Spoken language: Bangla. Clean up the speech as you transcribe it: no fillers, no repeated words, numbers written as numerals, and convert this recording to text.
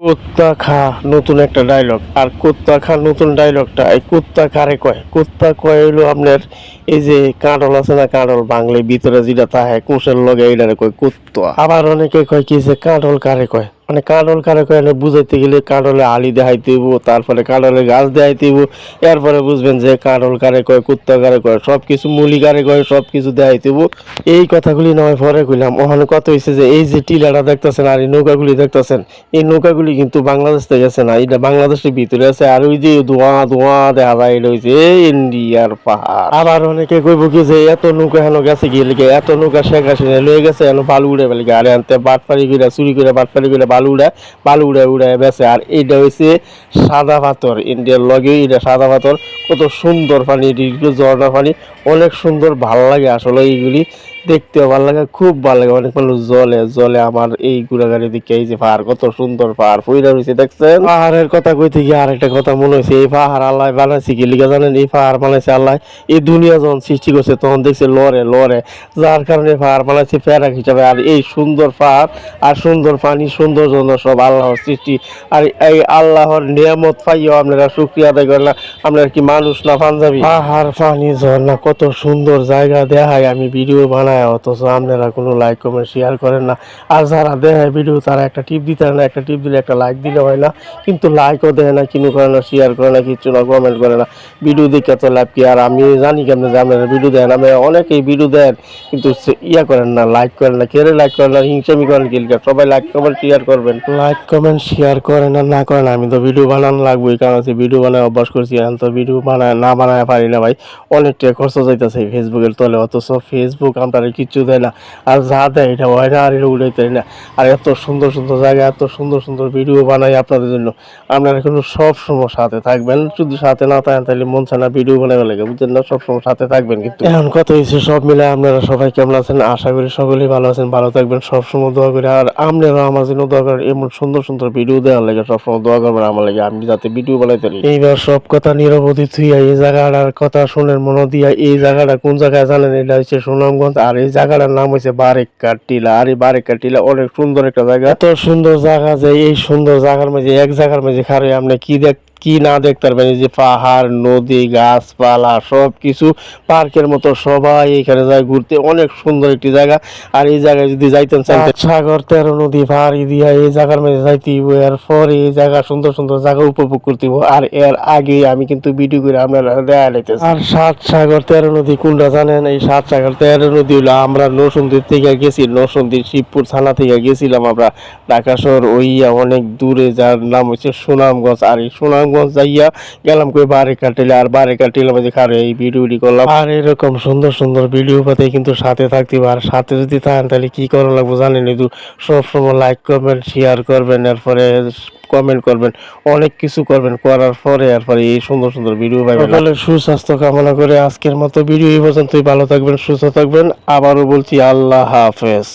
কুত্তা খা নতুন একটা ডায়লগ। আর কুত্তা খা নতুন ডায়লগটা এই কুত্তা কারে কয়? কুত্তা কয় হইলো আপনার এই যে কাঁড়ল আছে না, কাঁড়ল বাংলায় ভিতরে যেটা থাকে কুশের লগে এইটারে কয় কুত্তা। আবার অনেকে কয় কি যে কাঁড়ল কারে কয়, মানে কাঁড়ল কারে কয় না বুঝাইতে গেলে কাঁড়লে আলি দেখাইতে হইব, তারপরে কাঁড়লে গাছ দেখাইতে হইব, এরপরে বুঝবেন যে কাঁড়ল কারে কয়, কুত্তা কারে কয়, সবকিছু মুলি কারে কয়, সবকিছু দেখাইতে হইব। এই কথাগুলি নয় পরে কইলাম। ওখানে কথা হয়েছে যে এই যে টিলাটা দেখতেছেন আর এই নৌকাগুলি দেখতেছেন, এই নৌকাগুলি কিন্তু বাংলাদেশ থেকে আছে না, এটা বাংলাদেশের ভিতরে আছে। আর ওই যে ধোঁয়া ধোঁয়া দেখা যায় এটা হয়েছে ইন্ডিয়ার পাহাড়। আবার অনেকে কইব কি যে এত নৌকা হেন গেছে গিয়ে লিখে, এত নৌকা শেখ হাসিনা লয়ে গেছে হেন বালু উড়ে ফেলে, আরে আনতে বাটপাড়ি করে চুরি করে বাটপাড়ি করে বালু উড়ায় উড়ায় বেছে। আর এইটা হয়েছে সাদা পাথর, ইন্ডিয়ার লগে এটা সাদা পাথর। কত সুন্দর পানি, এটি ঝর্ণা পানি, অনেক সুন্দর, ভাল লাগে আসলে এইগুলি দেখতেও ভালো লাগে, খুব ভালো লাগে। অনেক মানুষ জলে জলে আমার এই ঘোরাঘুরি দিকে এই যে পাহাড়, কত সুন্দর পাহাড় পইরা রয়েছে দেখছেন। পাহাড়ের কথা কইতে গিয়ে আরেকটা কথা মনে হয়েছে, এই পাহাড় আল্লাহ বানাইছে কি লিগা জানেন? এই পাহাড় বানাইছে আল্লাহ এই দুনিয়া যখন সৃষ্টি করছে তখন দেখছে লড়ে লড়ে, যার কারণে পাহাড় বানাইছে প্যারাক হিসাবে। আর এই সুন্দর পাহাড় আর সুন্দর পানি, সুন্দর জন্য সব আল্লাহর সৃষ্টি। আর এই আল্লাহর নিয়ামত পাইও আপনারা শুকরিয়া আদায় করেন না? আপনারা কি মানুষ না পাঞ্জাবি? পাহাড়, পানি, ঝর্ণা, কত সুন্দর জায়গা দেখায় আমি ভিডিও বানাই, অথচ আপনারা কোনো লাইক কমেন্ট শেয়ার করেন না। আর যারা দেয় ভিডিও তারা একটা টিপ দিতে হয় না, একটা টিপ দিলে একটা লাইক দিলে হয় না, কিন্তু লাইকও দেয় না, কিনো করে না, শেয়ার করে না, কিচ্ছু না, কমেন্ট করে না। ভিডিও দেখে তো লাভ কি? আর আমি জানি কেমন যে আপনারা ভিডিও দেন, আমি অনেকেই ভিডিও দেন কিন্তু ইয়া করেন না, লাইক করেন না। কেড়ে লাইক করেন না, হিংসামি করেন কি? সবাই লাইক কমেন্ট শেয়ার করবেন। লাইক কমেন্ট শেয়ার করেন আর না করেন, আমি তো ভিডিও বানানো লাগবে, কারণ হচ্ছে ভিডিও বানায় অভ্যাস করছি। এখন তো ভিডিও বানায় না বানায় পারি না ভাই, অনেকটা খরচ যাইতেছে ফেসবুকের তলে, অথচ ফেসবুক আপনারা কিচ্ছু দেয় না। আর যা দেয় এটা হয় না, আর এটা উড়াইতে না। আর এত সুন্দর সুন্দর জায়গা, এত সুন্দর সুন্দর ভিডিও বানাই আপনাদের জন্য, আপনারা কিন্তু সবসময় সাথে থাকবেন। যদি সাথে না থাকেন তাহলে মন চায় না ভিডিও বানাবে লাগে, বুঝছেন না? সবসময় সাথে থাকবেন। কিন্তু এখন কত হয়েছে সব মিলে আপনারা সবাই কেমন আছেন? আশা করি সকলেই ভালো আছেন, ভালো থাকবেন, সবসময় দোয়া করি। আর আপনারা আমার জন্য দোয়া করেন, এমন সুন্দর সুন্দর ভিডিও দেওয়ার লাগে সবসময় দোয়া করবেন আমার লাগে, আমি যাতে ভিডিও বানাইতে পারি। এইবার সব কথা নিরবধি থুইয়া এই জায়গাটার কথা শুনেন মনে দিয়া। এই জায়গাটা কোন জায়গায় জানেন? এটা হচ্ছে সুনামগঞ্জ। আর এই জায়গাটার নাম হচ্ছে বারেকার টিলা। আর এই বারেকার টিলা অনেক সুন্দর একটা জায়গা, এত সুন্দর জায়গা যে এই সুন্দর জায়গার মাঝে, এক জায়গার মাঝে খারে আপনি কি না দেখতে পারবেন? এই যে পাহাড়, নদী, গাছপালা, সব কিছু পার্কের মতো, সবাই এখানে যায় ঘুরতে, অনেক সুন্দর একটি জায়গা। আর এই জায়গায় যদি যাইতেন চাইতেন, সাগর 13 নদী পাহাড়ি দিয়া এই জায়গার মধ্যে যাইতে হইব। এরপর এই জায়গা সুন্দর সুন্দর জায়গা উপভোগ করতে হইব। আর এর আগে আমি কিন্তু ভিডিও করে আপনারা দেখা লাইতেছি। আর 7 সাগর 13 নদী কোনটা জানেন? এই 7 সাগর 13 নদী হলো আমরা নরসিংদীর থেকে গেছি, নরসিংদীর শিবপুর থানা থেকে গেছিলাম আমরা ঢাকা শহর ওইয়া অনেক দূরে, যার নাম হচ্ছে সুনামগঞ্জ। আর এই সুনামগঞ্জ যাইয়া গেলাম কই বারেকার টিলা। আর বারেকার টিলা মাঝে খারে এই ভিডিওটি করলাম। আর এরকম সুন্দর সুন্দর ভিডিও পাতে কিন্তু সাথে থাকতে হবে। আর সাথে যদি থাকেন তাহলে কি করা লাগবে জানেন? একটু সবসময় লাইক করবেন, শেয়ার করবেন, এরপরে কমেন্ট করবেন, অনেক কিছু করবেন, করার পরে এরপরে এই সুন্দর সুন্দর ভিডিও পাবেন। তাহলে সুস্বাস্থ্য কামনা করে আজকের মতো ভিডিও এই পর্যন্তই। ভালো থাকবেন, সুস্থ থাকবেন। আবারও বলছি আল্লাহ হাফেজ।